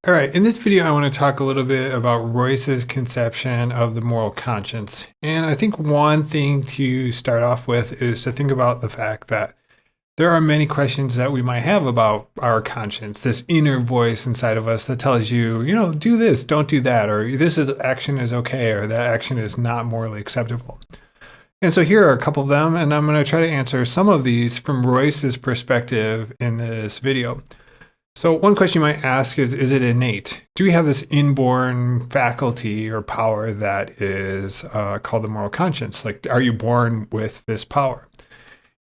All right, in this video, I want to talk a little bit about Royce's conception of the moral conscience. And I think one thing to start off with is to think about the fact that there are many questions that we might have about our conscience, this inner voice inside of us that tells you, do this, don't do that, or action is okay, or that action is not morally acceptable. And so here are a couple of them, and I'm going to try to answer some of these from Royce's perspective in this video. So one question you might ask is it innate? Do we have this inborn faculty or power that is called the moral conscience? Like, are you born with this power?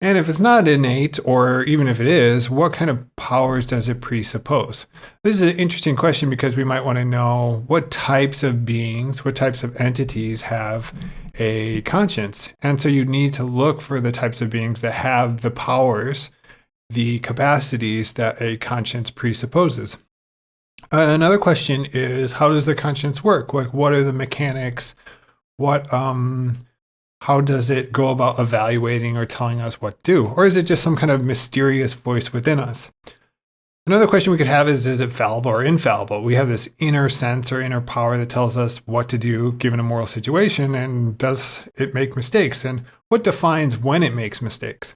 And if it's not innate, or even if it is, what kind of powers does it presuppose? This is an interesting question because we might want to know what types of beings, what types of entities have a conscience. And so you need to look for the types of beings that have the powers, the capacities that a conscience presupposes. Another question is, how does the conscience work? Like, what are the mechanics? How does it go about evaluating or telling us what to do? Or is it just some kind of mysterious voice within us? Another question we could have is it fallible or infallible? We have this inner sense or inner power that tells us what to do given a moral situation, and does it make mistakes? And what defines when it makes mistakes?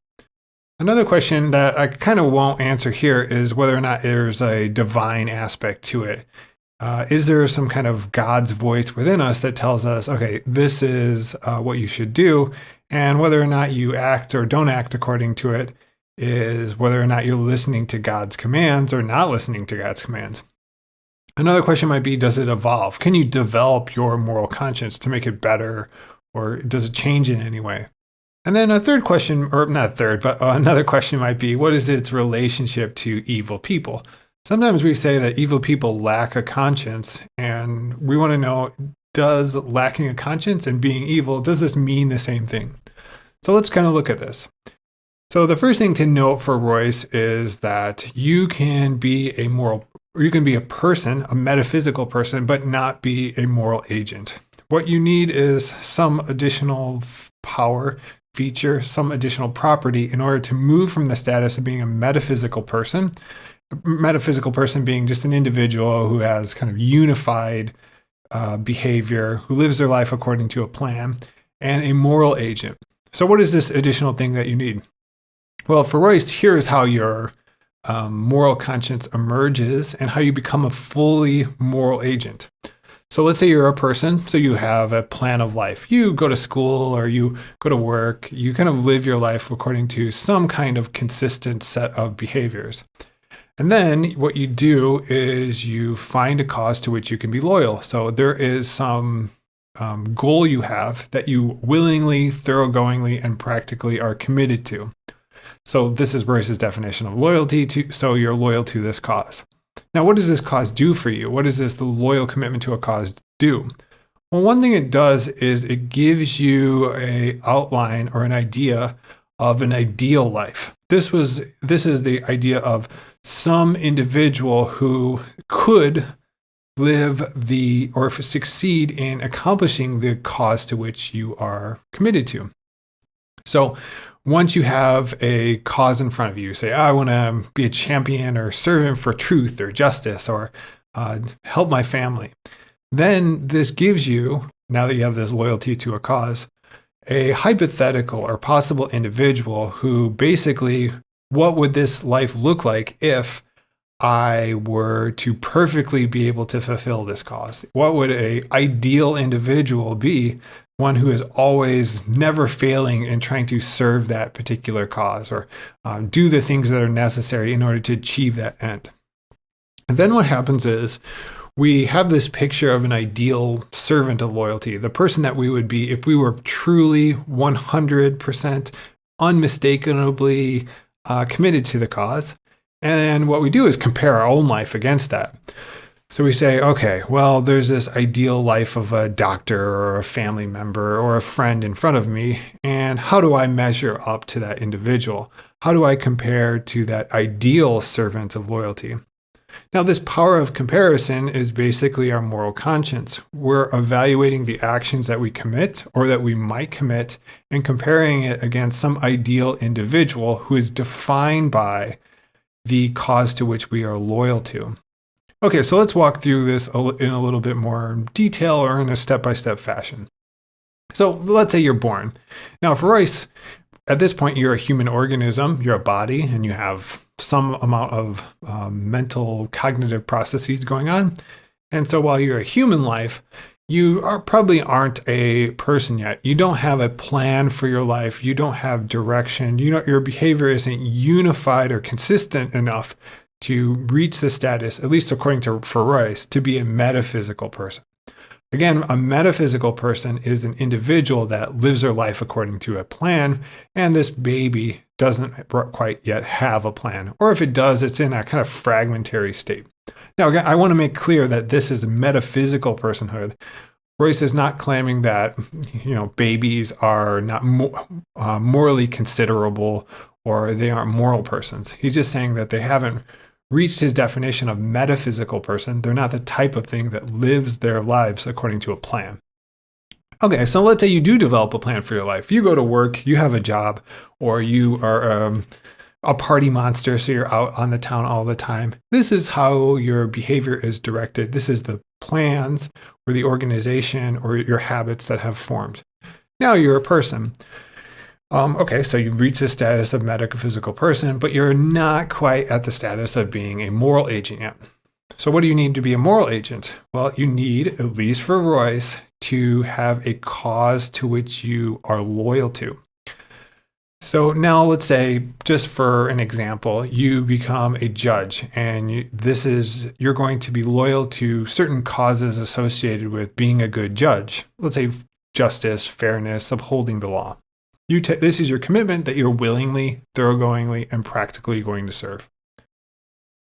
Another question that I kind of won't answer here is whether or not there's a divine aspect to it. Is there some kind of God's voice within us that tells us, okay, this is what you should do, and whether or not you act or don't act according to it is whether or not you're listening to God's commands or not listening to God's commands. Another question might be, does it evolve? Can you develop your moral conscience to make it better, or does it change in any way? And then a third question, or not third, but another question might be, what is its relationship to evil people? Sometimes we say that evil people lack a conscience, and we want to know, does lacking a conscience and being evil, does this mean the same thing? So let's kind of look at this. So the first thing to note for Royce is that you can be a person, a metaphysical person, but not be a moral agent. What you need is some additional power, feature, some additional property in order to move from the status of being a metaphysical person being just an individual who has kind of unified behavior, who lives their life according to a plan, and a moral agent. So what is this additional thing that you need? Well, for Royce, here is how your moral conscience emerges and how you become a fully moral agent. So let's say you're a person, so you have a plan of life. You go to school or you go to work, you kind of live your life according to some kind of consistent set of behaviors. And then what you do is you find a cause to which you can be loyal. So there is some goal you have that you willingly, thoroughgoingly, and practically are committed to. So this is Royce's definition of loyalty. So you're loyal to this cause. Now, what does this cause do for you? What does the loyal commitment to a cause do? Well, one thing it does is it gives you an outline or an idea of an ideal life. This is the idea of some individual who could live or succeed in accomplishing the cause to which you are committed to. So once you have a cause in front of you, say, I want to be a champion or servant for truth or justice or help my family, then this gives you, now that you have this loyalty to a cause, a hypothetical or possible individual who basically, what would this life look like if I were to perfectly be able to fulfill this cause? What would an ideal individual be? One who is always never failing in trying to serve that particular cause or do the things that are necessary in order to achieve that end. And then what happens is we have this picture of an ideal servant of loyalty, the person that we would be if we were truly 100% unmistakably committed to the cause. And what we do is compare our own life against that. So we say, okay, well, there's this ideal life of a doctor or a family member or a friend in front of me. And how do I measure up to that individual? How do I compare to that ideal servant of loyalty? Now, this power of comparison is basically our moral conscience. We're evaluating the actions that we commit or that we might commit and comparing it against some ideal individual who is defined by the cause to which we are loyal to. Okay, so let's walk through this in a little bit more detail or in a step-by-step fashion. So let's say you're born. Now, for Royce, at this point, you're a human organism, you're a body, and you have some amount of mental cognitive processes going on. And so while you're a human life, you probably aren't a person yet. You don't have a plan for your life. You don't have direction. Your behavior isn't unified or consistent enough to reach the status, at least according to for Royce, to be a metaphysical person. Again, a metaphysical person is an individual that lives their life according to a plan, and this baby doesn't quite yet have a plan. Or if it does, it's in a kind of fragmentary state. Now, again, I want to make clear that this is metaphysical personhood. Royce is not claiming that, babies are not morally considerable or they aren't moral persons. He's just saying that they haven't reached his definition of metaphysical person. They're not the type of thing that lives their lives according to a plan. Okay, so let's say you do develop a plan for your life. You go to work, you have a job, or you are a party monster, so you're out on the town all the time. This is how your behavior is directed. This is the plans or the organization or your habits that have formed. Now you're a person. Okay, so you reach the status of metaphysical person, but you're not quite at the status of being a moral agent yet. So what do you need to be a moral agent? Well, you need, at least for Royce, to have a cause to which you are loyal to. So now let's say, just for an example, you become a judge and you're going to be loyal to certain causes associated with being a good judge. Let's say justice, fairness, upholding the law. This is your commitment that you're willingly, thoroughgoingly, and practically going to serve.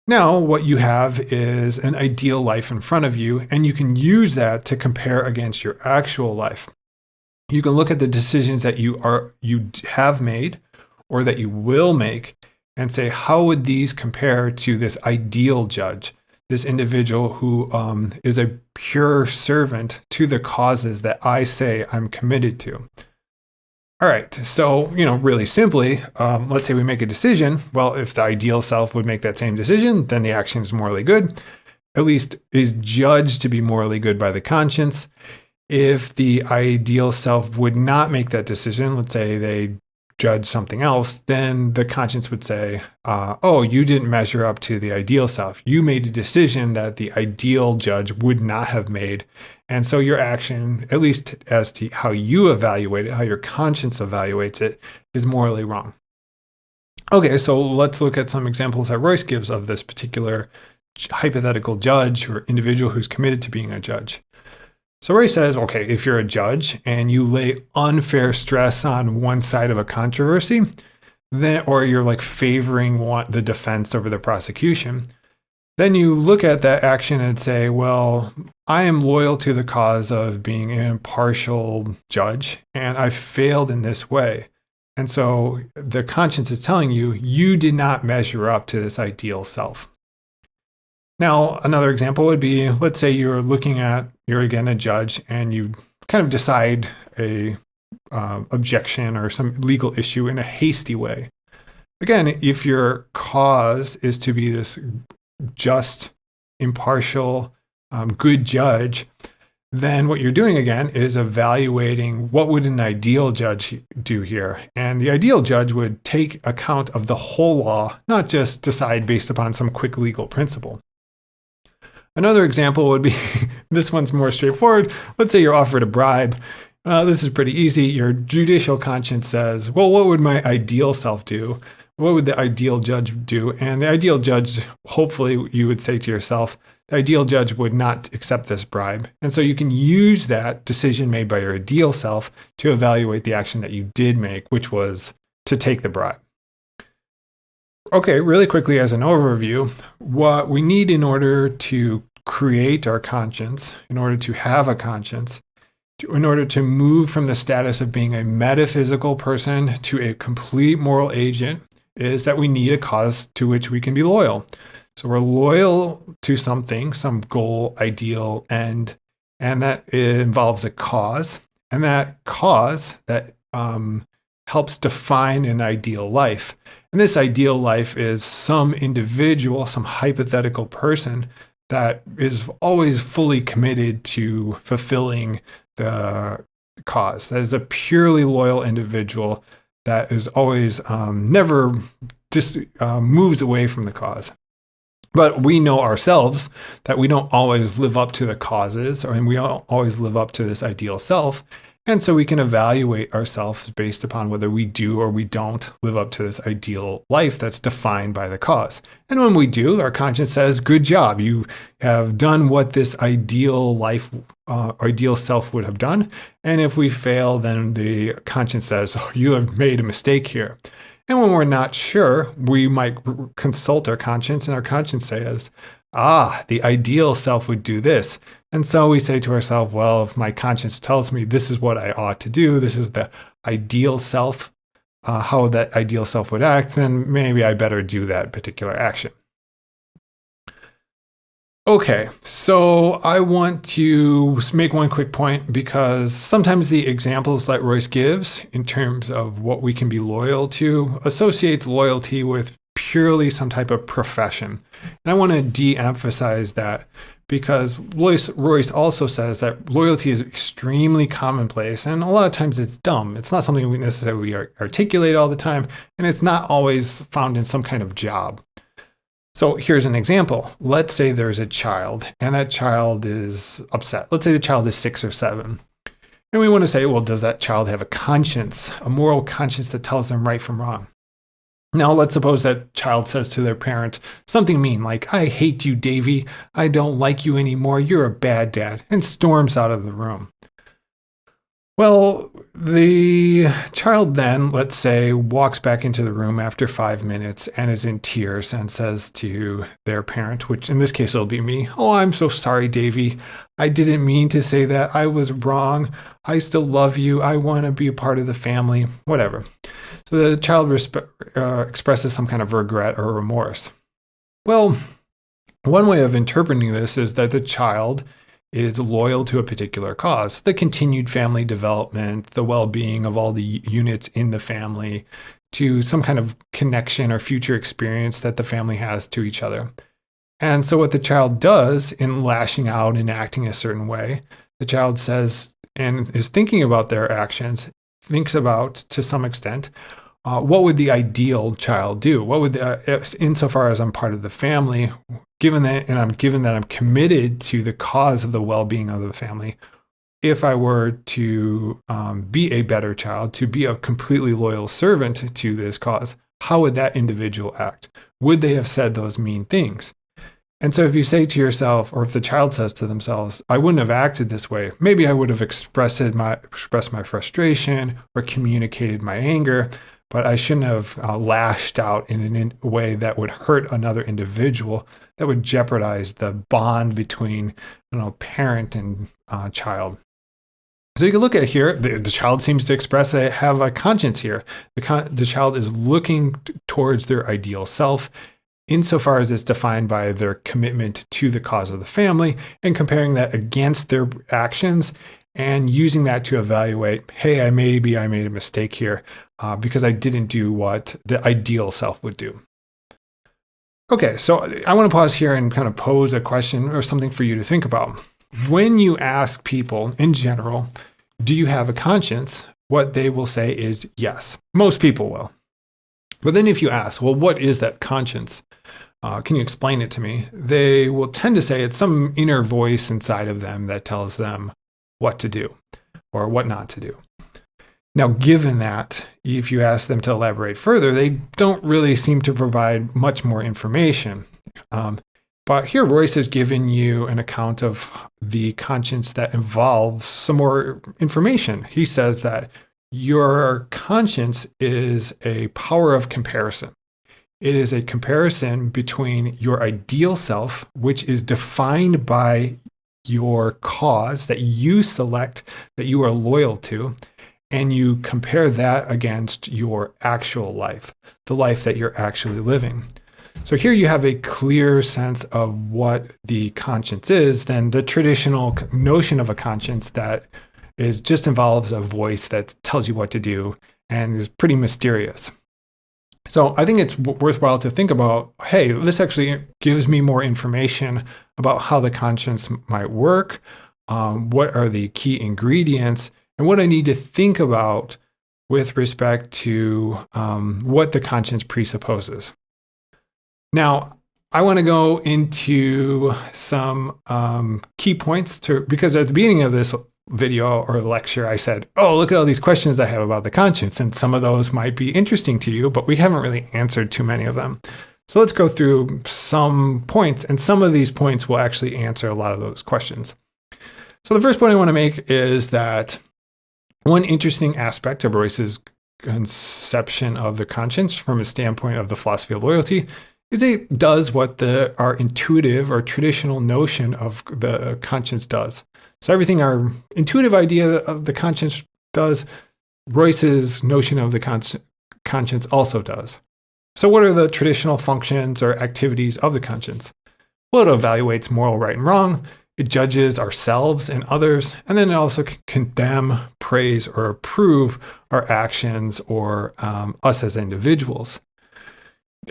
Now, what you have is an ideal life in front of you, and you can use that to compare against your actual life. You can look at the decisions that you have made or that you will make and say, how would these compare to this ideal judge, this individual who is a pure servant to the causes that I say I'm committed to? All right, so, really simply, let's say we make a decision. Well, if the ideal self would make that same decision, then the action is morally good, at least is judged to be morally good by the conscience. If the ideal self would not make that decision, let's say they judge something else, then the conscience would say, oh, you didn't measure up to the ideal self. You made a decision that the ideal judge would not have made. And so your action, at least as to how you evaluate it, how your conscience evaluates it, is morally wrong. Okay, so let's look at some examples that Royce gives of this particular hypothetical judge or individual who's committed to being a judge. So Royce says, okay, if you're a judge and you lay unfair stress on one side of a controversy, or you're like favoring the defense over the prosecution, then you look at that action and say, well, I am loyal to the cause of being an impartial judge, and I failed in this way. And so the conscience is telling you, you did not measure up to this ideal self. Now, another example would be, let's say you're again a judge, and you kind of decide a objection or some legal issue in a hasty way. Again, if your cause is to be this just, impartial, good judge, then what you're doing again is evaluating what would an ideal judge do here. And the ideal judge would take account of the whole law, not just decide based upon some quick legal principle. Another example would be, this one's more straightforward. Let's say you're offered a bribe. This is pretty easy. Your judicial conscience says, well, what would my ideal self do? What would the ideal judge do? And the ideal judge, hopefully you would say to yourself, the ideal judge would not accept this bribe. And so you can use that decision made by your ideal self to evaluate the action that you did make, which was to take the bribe. Okay, really quickly as an overview, what we need in order to create our conscience, in order to have a conscience, in order to move from the status of being a metaphysical person to a complete moral agent, is that we need a cause to which we can be loyal. So we're loyal to something, some goal, ideal, end, and that involves a cause. And that cause that helps define an ideal life. And this ideal life is some individual, some hypothetical person that is always fully committed to fulfilling the cause. That is a purely loyal individual that is always never just moves away from the cause. But we know ourselves that we don't always live up to the causes, and we don't always live up to this ideal self. And so we can evaluate ourselves based upon whether we do or we don't live up to this ideal life that's defined by the cause. And when we do, our conscience says, good job. You have done what this ideal life, ideal self would have done. And if we fail, then the conscience says, oh, you have made a mistake here. And when we're not sure, we might consult our conscience, and our conscience says, the ideal self would do this. And so we say to ourselves, well, if my conscience tells me this is what I ought to do, this is the ideal self, how that ideal self would act, then maybe I better do that particular action. Okay, so I want to make one quick point, because sometimes the examples that Royce gives in terms of what we can be loyal to associates loyalty with purely some type of profession. And I want to de-emphasize that, because Royce also says that loyalty is extremely commonplace, and a lot of times it's dumb. It's not something we necessarily articulate all the time, and it's not always found in some kind of job. So here's an example. Let's say there's a child, and that child is upset. Let's say the child is 6 or 7. And we want to say, well, does that child have a conscience, a moral conscience that tells them right from wrong? Now, let's suppose that child says to their parent something mean, like, I hate you, Davy. I don't like you anymore. You're a bad dad, and storms out of the room. Well, the child then, let's say, walks back into the room after 5 minutes and is in tears and says to their parent, which in this case will be me, oh, I'm so sorry, Davy. I didn't mean to say that. I was wrong. I still love you. I want to be a part of the family, whatever. So the child expresses some kind of regret or remorse. Well, one way of interpreting this is that the child is loyal to a particular cause, the continued family development, the well-being of all the units in the family, to some kind of connection or future experience that the family has to each other. And so what the child does in lashing out and acting a certain way, the child says and is thinking about their actions, thinks about, to some extent, what would the ideal child do? What would, insofar as I'm part of the family, given that I'm committed to the cause of the well-being of the family, if I were to be a better child, to be a completely loyal servant to this cause, how would that individual act? Would they have said those mean things? And so if you say to yourself, or if the child says to themselves, I wouldn't have acted this way, maybe I would have expressed my frustration or communicated my anger, but I shouldn't have lashed out in a way that would hurt another individual, that would jeopardize the bond between, parent and child. So you can look at here, the child seems to have a conscience here. The child is looking towards their ideal self, insofar as it's defined by their commitment to the cause of the family, and comparing that against their actions and using that to evaluate, hey, I made a mistake here because I didn't do what the ideal self would do. Okay, so I want to pause here and kind of pose a question or something for you to think about. When you ask people in general, do you have a conscience? What they will say is yes. Most people will. But then if you ask, well, what is that conscience? Can you explain it to me? They will tend to say it's some inner voice inside of them that tells them what to do or what not to do. Now, given that, if you ask them to elaborate further, they don't really seem to provide much more information. But here, Royce has given you an account of the conscience that involves some more information. He says that your conscience is a power of comparison. It is a comparison between your ideal self, which is defined by your cause that you select, that you are loyal to, and you compare that against your actual life, the life that you're actually living. So here you have a clear sense of what the conscience is than the traditional notion of a conscience that is just involves a voice that tells you what to do and is pretty mysterious. So I think it's worthwhile to think about, hey, this actually gives me more information about how the conscience might work, what are the key ingredients, and what I need to think about with respect to what the conscience presupposes. Now, I want to go into some key points because at the beginning of this video or lecture, I said, oh, look at all these questions I have about the conscience. And some of those might be interesting to you, but we haven't really answered too many of them. So let's go through some points, and some of these points will actually answer a lot of those questions. So the first point I want to make is that one interesting aspect of Royce's conception of the conscience from a standpoint of the philosophy of loyalty is it does what our intuitive or traditional notion of the conscience does. So everything our intuitive idea of the conscience does, Royce's notion of the conscience also does. So what are the traditional functions or activities of the conscience? Well, it evaluates moral right and wrong. It judges ourselves and others, and then it also can condemn, praise, or approve our actions or us as individuals.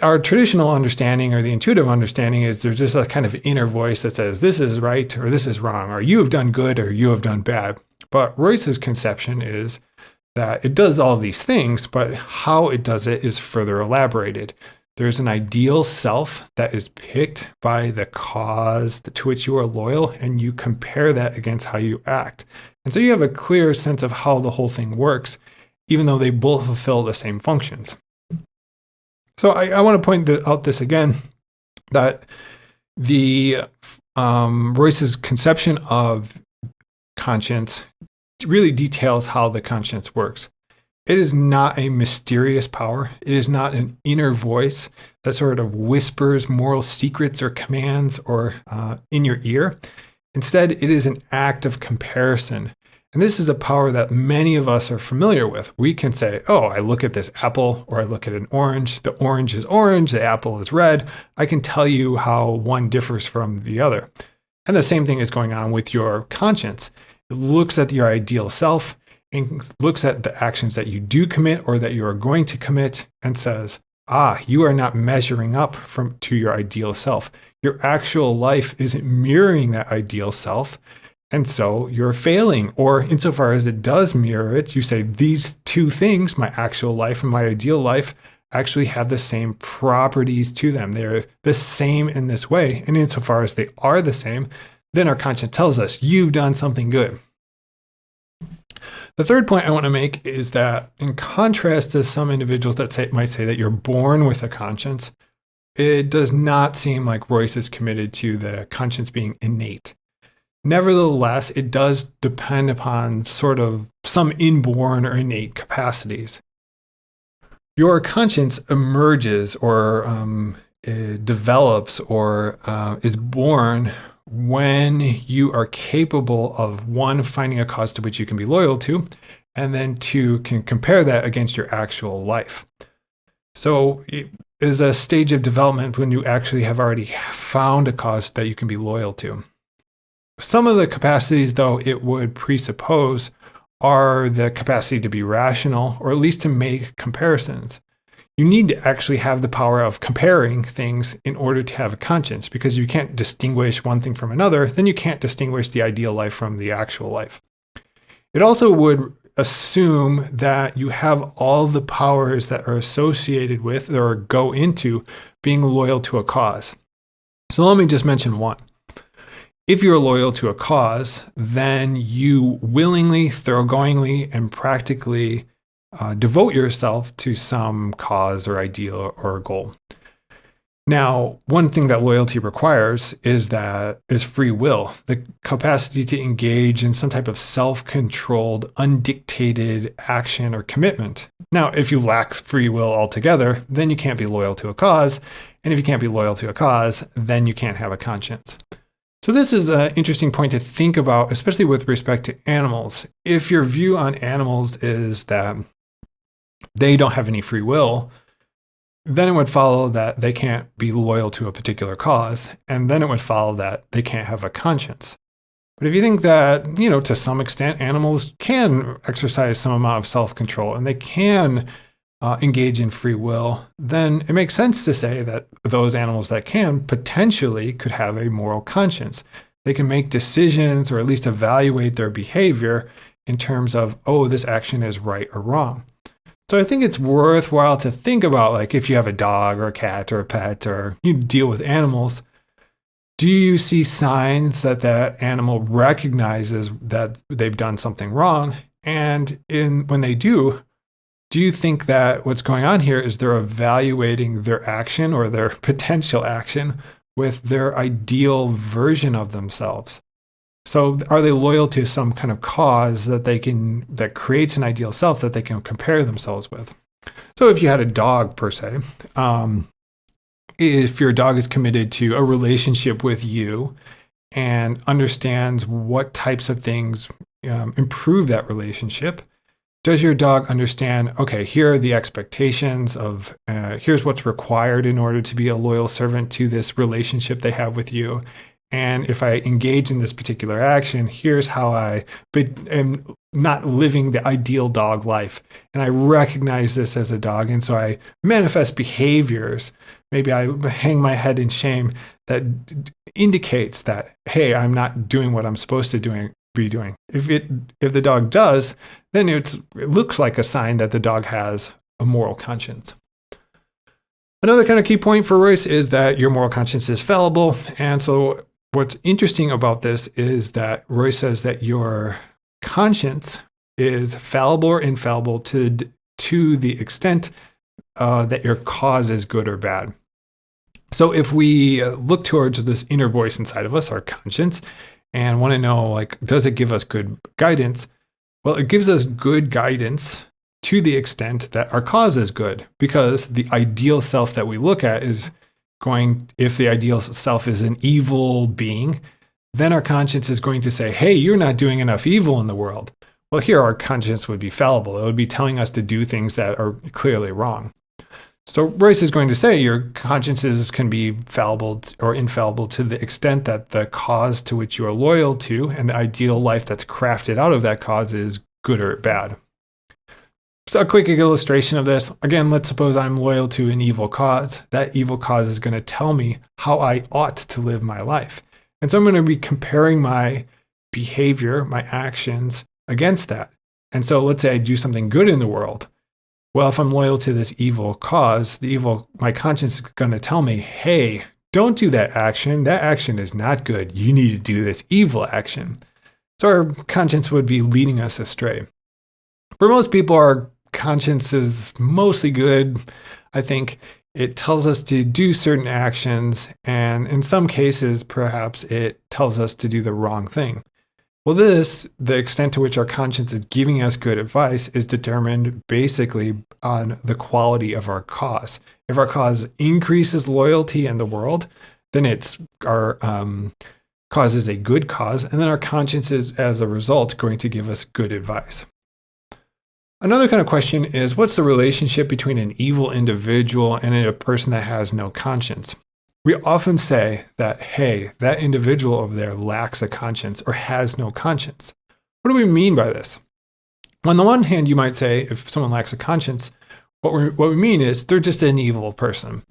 Our traditional understanding or the intuitive understanding is there's just a kind of inner voice that says this is right or this is wrong, or you have done good or you have done bad. But Royce's conception is that it does all these things, but how it does it is further elaborated. There's an ideal self that is picked by the cause to which you are loyal, and you compare that against how you act. And so you have a clear sense of how the whole thing works, even though they both fulfill the same functions. So I want to point out this again, that the Royce's conception of conscience really details how the conscience works. It is not a mysterious power. It is not an inner voice that sort of whispers moral secrets or commands or in your ear. Instead, it is an act of comparison. And this is a power that many of us are familiar with. We can say, oh, I look at this apple or I look at an orange. The orange is orange, the apple is red. I can tell you how one differs from the other. And the same thing is going on with your conscience. It looks at your ideal self and looks at the actions that you do commit or that you are going to commit and says, you are not measuring up to your ideal self. Your actual life isn't mirroring that ideal self. And so you're failing, or insofar as it does mirror it, you say these two things, my actual life and my ideal life, actually have the same properties to them. They're the same in this way. And insofar as they are the same, then our conscience tells us you've done something good. The third point I want to make is that in contrast to some individuals that might say that you're born with a conscience, it does not seem like Royce is committed to the conscience being innate. Nevertheless, it does depend upon sort of some inborn or innate capacities. Your conscience emerges or develops or is born when you are capable of, one, finding a cause to which you can be loyal to, and then two, can compare that against your actual life. So it is a stage of development when you actually have already found a cause that you can be loyal to. Some of the capacities, though, it would presuppose are the capacity to be rational, or at least to make comparisons. You need to actually have the power of comparing things in order to have a conscience, because you can't distinguish one thing from another, then you can't distinguish the ideal life from the actual life. It also would assume that you have all the powers that are associated with or go into being loyal to a cause. So let me just mention one. If you're loyal to a cause, then you willingly, thoroughgoingly, and practically devote yourself to some cause or ideal or goal. Now, one thing that loyalty requires is free will, the capacity to engage in some type of self-controlled, undictated action or commitment. Now, if you lack free will altogether, then you can't be loyal to a cause. And if you can't be loyal to a cause, then you can't have a conscience. So this is an interesting point to think about, especially with respect to animals. If your view on animals is that they don't have any free will, then it would follow that they can't be loyal to a particular cause, and then it would follow that they can't have a conscience. But if you think that, to some extent, animals can exercise some amount of self-control, and they can engage in free will, then it makes sense to say that those animals that can potentially could have a moral conscience. They can make decisions or at least evaluate their behavior in terms of, oh, this action is right or wrong. So I think it's worthwhile to think about, like, if you have a dog or a cat or a pet or you deal with animals, do you see signs that that animal recognizes that they've done something wrong? And when they do you think that what's going on here is they're evaluating their action or their potential action with their ideal version of themselves? So are they loyal to some kind of cause that creates an ideal self that they can compare themselves with? So if you had a dog per se, if your dog is committed to a relationship with you and understands what types of things improve that relationship, does your dog understand, okay, here are the expectations of, here's what's required in order to be a loyal servant to this relationship they have with you? And if I engage in this particular action, here's how I am not living the ideal dog life. And I recognize this as a dog. And so I manifest behaviors. Maybe I hang my head in shame that indicates that, hey, I'm not doing what I'm supposed to be doing. If the dog does, then it looks like a sign that the dog has a moral conscience. Another kind of key point for Royce is that your moral conscience is fallible. And so what's interesting about this is that Royce says that your conscience is fallible or infallible to the extent that your cause is good or bad. So if we look towards this inner voice inside of us, our conscience, and want to know, like, does it give us good guidance? Well, it gives us good guidance to the extent that our cause is good, because the ideal self that we look at is if the ideal self is an evil being, then our conscience is going to say, hey, you're not doing enough evil in the world. Well, here our conscience would be fallible. It would be telling us to do things that are clearly wrong. So Royce is going to say your consciences can be fallible or infallible to the extent that the cause to which you are loyal to and the ideal life that's crafted out of that cause is good or bad. So a quick illustration of this. Again, let's suppose I'm loyal to an evil cause. That evil cause is going to tell me how I ought to live my life. And so I'm going to be comparing my behavior, my actions against that. And so let's say I do something good in the world. Well, if I'm loyal to this evil cause, my conscience is going to tell me, hey, don't do that action. That action is not good. You need to do this evil action. So our conscience would be leading us astray. For most people, our conscience is mostly good. I think it tells us to do certain actions, and in some cases, perhaps it tells us to do the wrong thing. Well, the extent to which our conscience is giving us good advice is determined basically on the quality of our cause. If our cause increases loyalty in the world, then our cause is a good cause, and then our conscience is, as a result, going to give us good advice. Another kind of question is, what's the relationship between an evil individual and a person that has no conscience? We often say that, hey, that individual over there lacks a conscience or has no conscience. What do we mean by this? On the one hand, you might say if someone lacks a conscience, what we mean is they're just an evil person.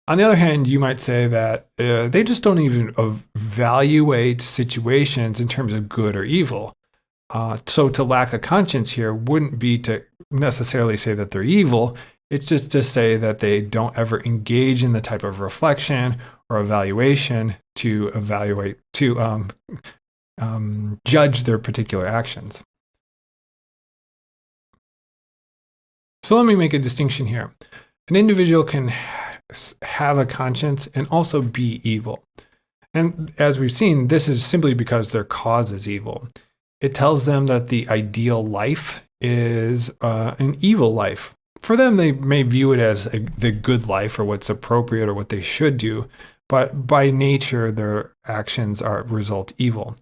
On the other hand, you might say that they just don't even evaluate situations in terms of good or evil. So to lack a conscience here wouldn't be to necessarily say that they're evil. It's just to say that they don't ever engage in the type of reflection or evaluation to judge their particular actions. So let me make a distinction here. An individual can have a conscience and also be evil. And as we've seen, this is simply because their cause is evil. It tells them that the ideal life is an evil life. For them, they may view it as the good life or what's appropriate or what they should do, but by nature, their actions result evil.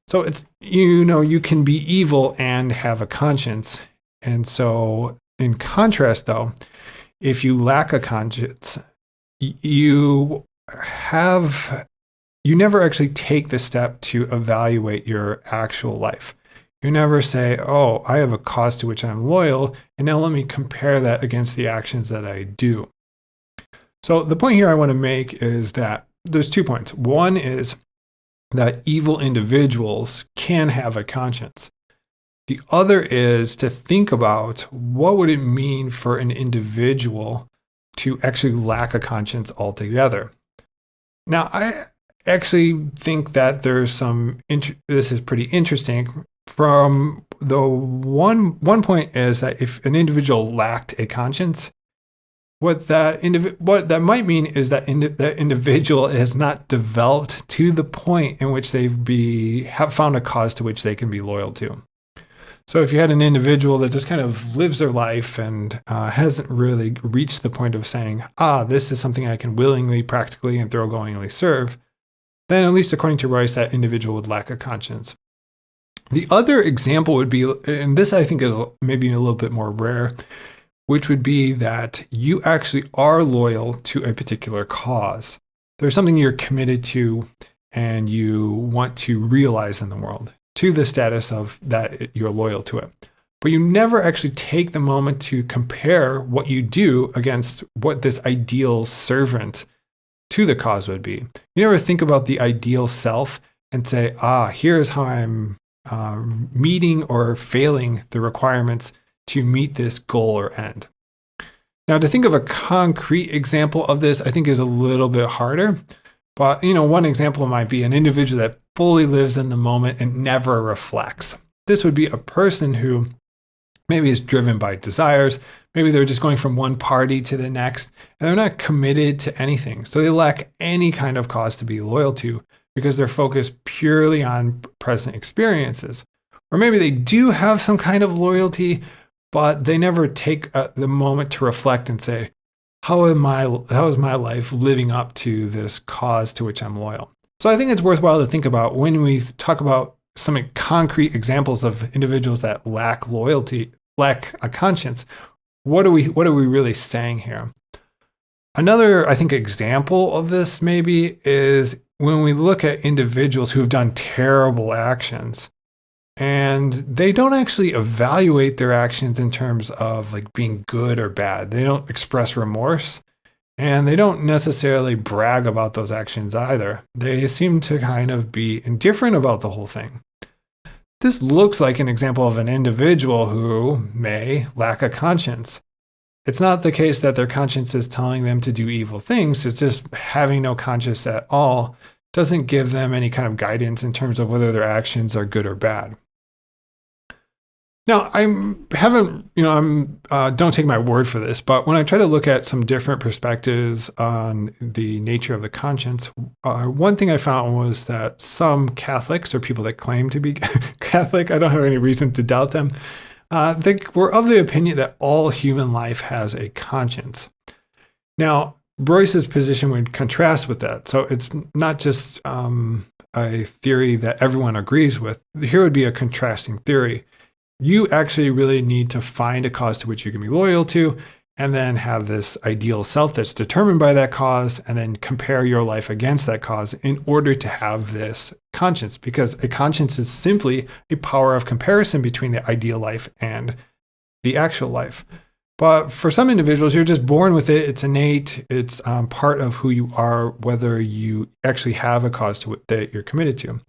So it's, you can be evil and have a conscience. And so in contrast, though, if you lack a conscience, you never actually take the step to evaluate your actual life. You never say, oh, I have a cause to which I'm loyal, and now let me compare that against the actions that I do. So the point here I want to make is that there's 2 points. One is that evil individuals can have a conscience. The other is to think about what would it mean for an individual to actually lack a conscience altogether. Now, I actually think that there's this is pretty interesting. From the one point is that if an individual lacked a conscience, what that might mean is that that individual has not developed to the point in which they have found a cause to which they can be loyal to. So if you had an individual that just kind of lives their life and hasn't really reached the point of saying, this is something I can willingly, practically, and thoroughgoingly serve, then at least according to Royce, that individual would lack a conscience. The other example would be, and this I think is maybe a little bit more rare, which would be that you actually are loyal to a particular cause. There's something you're committed to and you want to realize in the world, to the status of that you're loyal to it. But you never actually take the moment to compare what you do against what this ideal servant to the cause would be. You never think about the ideal self and say, here's how I'm meeting or failing the requirements to meet this goal or end. Now, to think of a concrete example of this, I think is a little bit harder. But, one example might be an individual that fully lives in the moment and never reflects. This would be a person who maybe is driven by desires. Maybe they're just going from one party to the next, and they're not committed to anything. So they lack any kind of cause to be loyal to because they're focused purely on present experiences. Or maybe they do have some kind of loyalty, but they never take the moment to reflect and say, how is my life living up to this cause to which I'm loyal? So I think it's worthwhile to think about when we talk about some concrete examples of individuals that lack loyalty, lack a conscience. What are we really saying here? Another, I think, example of this maybe is when we look at individuals who have done terrible actions and they don't actually evaluate their actions in terms of like being good or bad. They don't express remorse and they don't necessarily brag about those actions either. They seem to kind of be indifferent about the whole thing. This looks like an example of an individual who may lack a conscience. It's not the case that their conscience is telling them to do evil things. It's just having no conscience at all doesn't give them any kind of guidance in terms of whether their actions are good or bad. Now, don't take my word for this, but when I try to look at some different perspectives on the nature of the conscience, one thing I found was that some Catholics or people that claim to be Catholic, I don't have any reason to doubt them, they were of the opinion that all human life has a conscience. Now, Royce's position would contrast with that. So it's not just a theory that everyone agrees with. Here would be a contrasting theory. You actually really need to find a cause to which you can be loyal to, and then have this ideal self that's determined by that cause, and then compare your life against that cause in order to have this conscience, because a conscience is simply a power of comparison between the ideal life and the actual life. But for some individuals, you're just born with it. It's innate. It's part of who you are, whether you actually have a cause to it that you're committed to.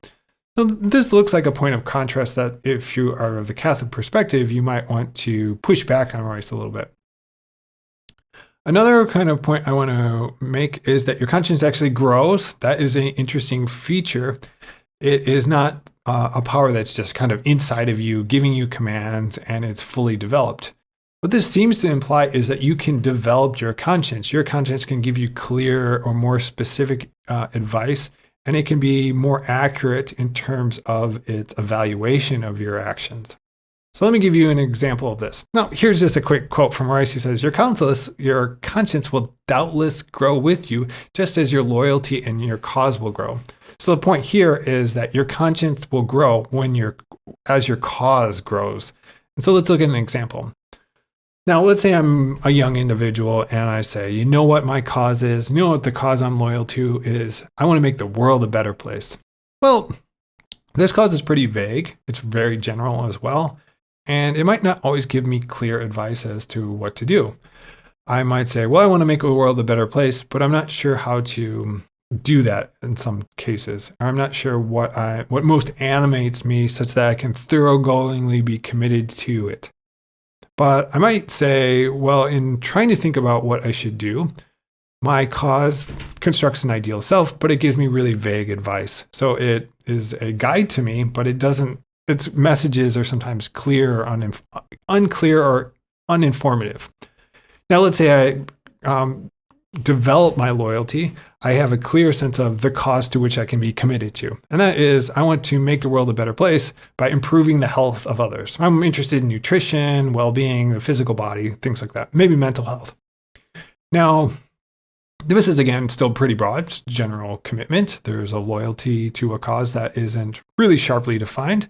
So this looks like a point of contrast that if you are of the Catholic perspective, you might want to push back on Royce a little bit. Another kind of point I want to make is that your conscience actually grows. That is an interesting feature. It is not a power that's just kind of inside of you, giving you commands, and it's fully developed. What this seems to imply is that you can develop your conscience. Your conscience can give you clear or more specific advice, and it can be more accurate in terms of its evaluation of your actions. So let me give you an example of this. Now, here's just a quick quote from Royce. He says, your conscience will doubtless grow with you, just as your loyalty and your cause will grow. So the point here is that your conscience will grow as your cause grows. And so let's look at an example. Now, let's say I'm a young individual and I say, you know what my cause is? You know what the cause I'm loyal to is? I want to make the world a better place. Well, This cause is pretty vague. It's very general as well. And it might not always give me clear advice as to what to do. I might say, well, I want to make the world a better place, but I'm not sure how to do that in some cases. Or I'm not sure what most animates me such that I can thoroughgoingly be committed to it. But I might say, well, in trying to think about what I should do, my cause constructs an ideal self, but it gives me really vague advice. So it is a guide to me, but its messages are sometimes clear or unclear or uninformative. Now, let's say I develop my loyalty. I have a clear sense of the cause to which I can be committed to. And that is, I want to make the world a better place by improving the health of others. I'm interested in nutrition, well-being, the physical body, things like that, maybe mental health. Now, this is, again, still pretty broad, just general commitment. There's a loyalty to a cause that isn't really sharply defined.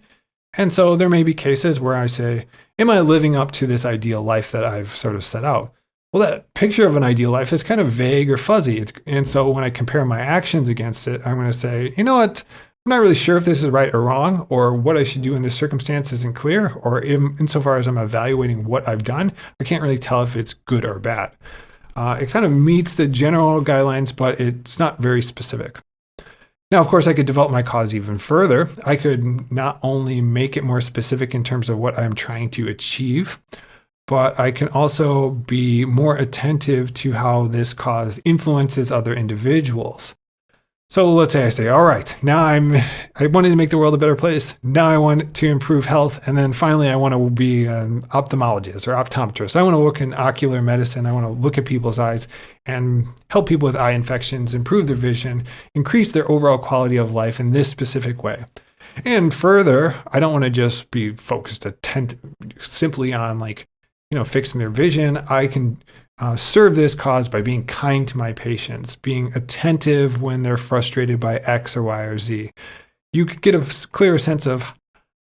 And so there may be cases where I say, am I living up to this ideal life that I've sort of set out? Well, that picture of an ideal life is kind of vague or fuzzy. And so when I compare my actions against it, I'm going to say, you know what? I'm not really sure if this is right or wrong, or what I should do in this circumstance isn't clear, or insofar as I'm evaluating what I've done, I can't really tell if it's good or bad. It kind of meets the general guidelines, but it's not very specific. Now, of course, I could develop my cause even further. I could not only make it more specific in terms of what I'm trying to achieve, but I can also be more attentive to how this cause influences other individuals. So let's say I say, all right, now I wanted to make the world a better place. Now I want to improve health. And then finally, I want to be an ophthalmologist or optometrist. I want to work in ocular medicine. I want to look at people's eyes and help people with eye infections, improve their vision, increase their overall quality of life in this specific way. And further, I don't want to just be focused simply on fixing their vision. I can serve this cause by being kind to my patients, being attentive when they're frustrated by X or Y or Z. You could get a clearer sense of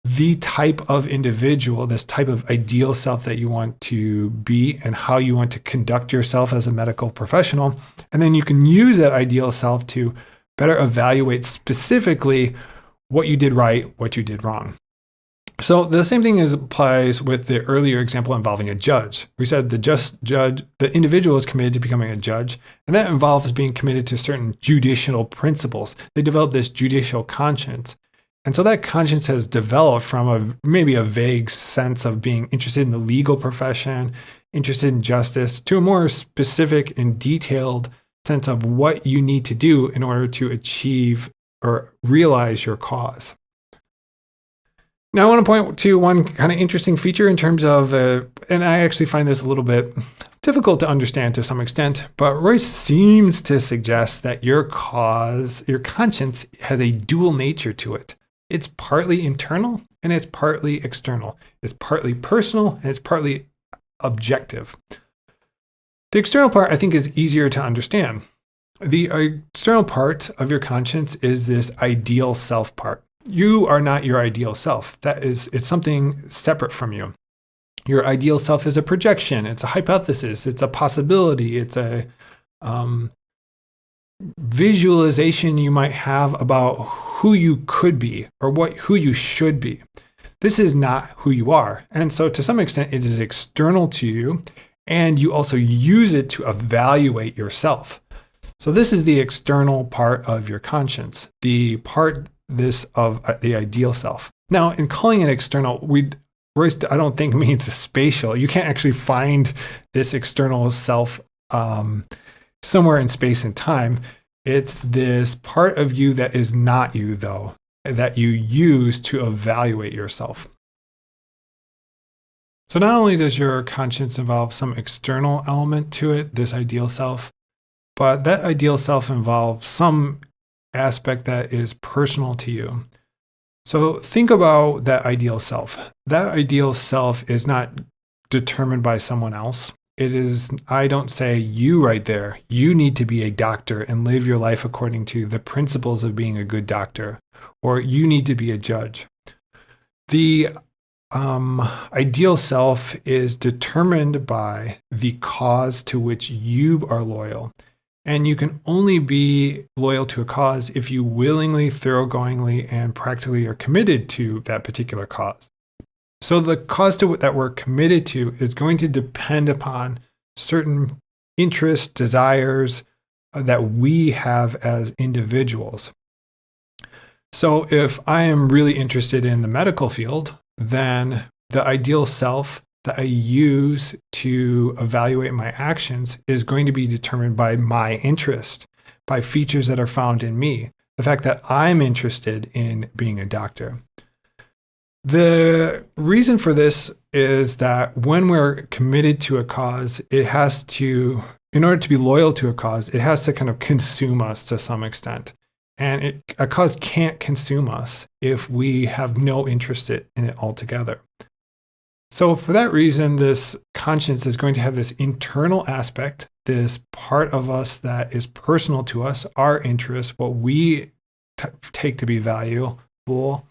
the type of individual, this type of ideal self that you want to be and how you want to conduct yourself as a medical professional. And then you can use that ideal self to better evaluate specifically what you did right, what you did wrong. So the same thing applies with the earlier example involving a judge. We said the individual is committed to becoming a judge, and that involves being committed to certain judicial principles. They develop this judicial conscience. And so that conscience has developed from maybe a vague sense of being interested in the legal profession, interested in justice, to a more specific and detailed sense of what you need to do in order to achieve or realize your cause. Now, I want to point to one kind of interesting feature in terms of, and I actually find this a little bit difficult to understand to some extent, but Royce seems to suggest that your conscience has a dual nature to it. It's partly internal and it's partly external. It's partly personal and it's partly objective. The external part, I think, is easier to understand. The external part of your conscience is this ideal self part. You are not your ideal self. It's something separate from you. Your ideal self is a projection. It's a hypothesis. It's a possibility. It's a visualization you might have about who you could be or who you should be. This is not who you are. And so to some extent, it is external to you, and you also use it to evaluate yourself. So this is the external part of your conscience, the part of the ideal self. Now, in calling it external, Royce, I don't think means spatial. You can't actually find this external self somewhere in space and time. It's this part of you that is not you, though, that you use to evaluate yourself. So not only does your conscience involve some external element to it, this ideal self, but that ideal self involves some aspect that is personal to you. So think about that ideal self. That ideal self is not determined by someone else. It is, I don't say you right there, you need to be a doctor and live your life according to the principles of being a good doctor, or you need to be a judge. The ideal self is determined by the cause to which you are loyal. And you can only be loyal to a cause if you willingly, thoroughgoingly, and practically are committed to that particular cause. So the cause that we're committed to is going to depend upon certain interests, desires that we have as individuals. So if I am really interested in the medical field, then the ideal self that I use to evaluate my actions is going to be determined by my interest, by features that are found in me, the fact that I'm interested in being a doctor. The reason for this is that when we're committed to a cause, it has to, in order to be loyal to a cause, it has to kind of consume us to some extent. And a cause can't consume us if we have no interest in it altogether. So for that reason, this conscience is going to have this internal aspect, this part of us that is personal to us, our interests, what we take to be valuable,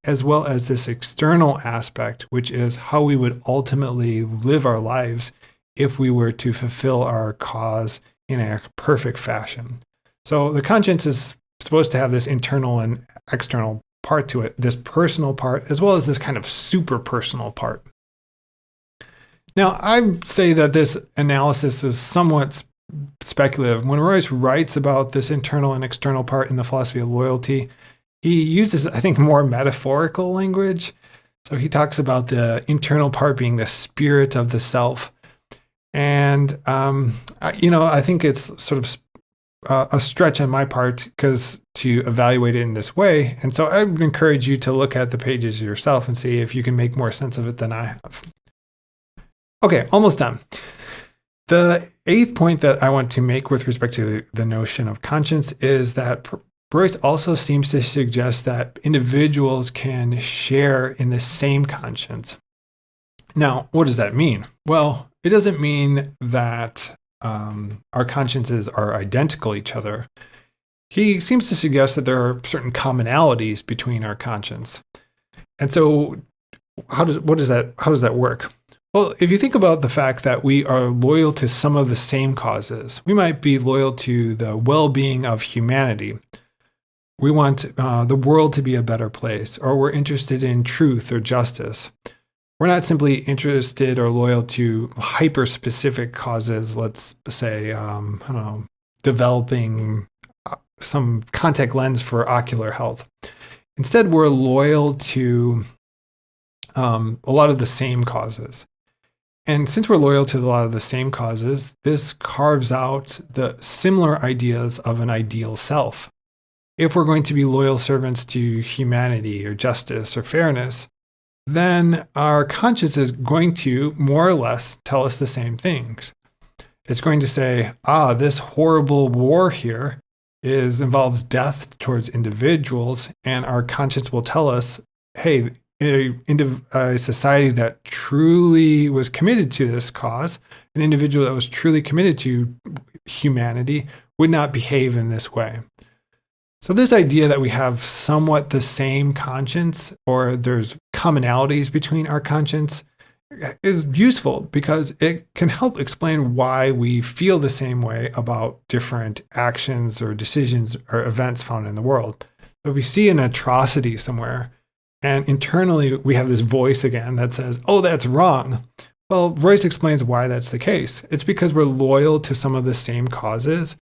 as well as this external aspect, which is how we would ultimately live our lives if we were to fulfill our cause in a perfect fashion. So the conscience is supposed to have this internal and external part to it, this personal part, as well as this kind of super personal part. Now, I say that this analysis is somewhat speculative. When Royce writes about this internal and external part in the philosophy of loyalty, he uses, I think, more metaphorical language. So he talks about the internal part being the spirit of the self. And, I think it's sort of a stretch on my part to evaluate it in this way. And so I would encourage you to look at the pages yourself and see if you can make more sense of it than I have. Okay, almost done. The eighth point that I want to make with respect to the notion of conscience is that Royce also seems to suggest that individuals can share in the same conscience. Now, what does that mean? Well, it doesn't mean that our consciences are identical to each other. He seems to suggest that there are certain commonalities between our conscience. And so how does that work? Well, if you think about the fact that we are loyal to some of the same causes, we might be loyal to the well-being of humanity. We want the world to be a better place, or we're interested in truth or justice. We're not simply interested or loyal to hyper-specific causes, let's say, developing some contact lens for ocular health. Instead, we're loyal to a lot of the same causes. And since we're loyal to a lot of the same causes, this carves out the similar ideas of an ideal self. If we're going to be loyal servants to humanity or justice or fairness, then our conscience is going to more or less tell us the same things. It's going to say, this horrible war here involves death towards individuals, and our conscience will tell us, hey, a society that truly was committed to this cause, an individual that was truly committed to humanity, would not behave in this way. So this idea that we have somewhat the same conscience, or there's commonalities between our conscience, is useful because it can help explain why we feel the same way about different actions or decisions or events found in the world. So if we see an atrocity somewhere, and internally we have this voice again that says, oh, that's wrong. Well, Royce explains why that's the case. It's because we're loyal to some of the same causes.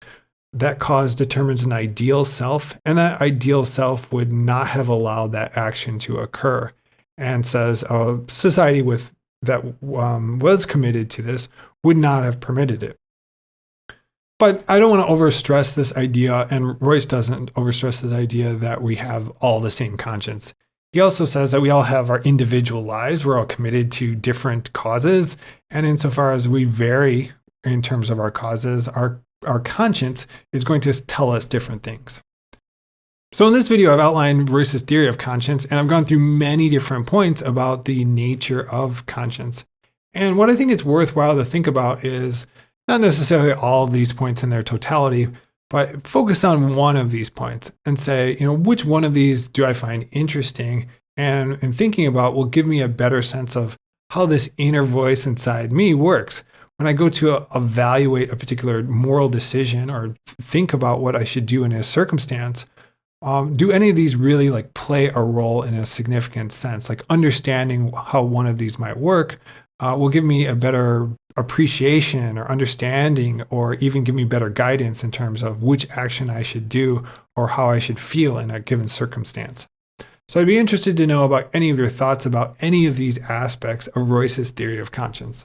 That cause determines an ideal self, and that ideal self would not have allowed that action to occur, and says a society that was committed to this would not have permitted it. But I don't want to overstress this idea, and Royce doesn't overstress this idea that we have all the same conscience. He also says that we all have our individual lives. We're all committed to different causes, and insofar as we vary in terms of our causes, our conscience is going to tell us different things. So in this video, I've outlined Royce's theory of conscience, and I've gone through many different points about the nature of conscience. And what I think it's worthwhile to think about is not necessarily all of these points in their totality, but focus on one of these points and say, which one of these do I find interesting? And in thinking about will give me a better sense of how this inner voice inside me works. when I go to evaluate a particular moral decision or think about what I should do in a circumstance, do any of these really like play a role in a significant sense? Like understanding how one of these might work will give me a better appreciation or understanding, or even give me better guidance in terms of which action I should do or how I should feel in a given circumstance. So I'd be interested to know about any of your thoughts about any of these aspects of Royce's theory of conscience.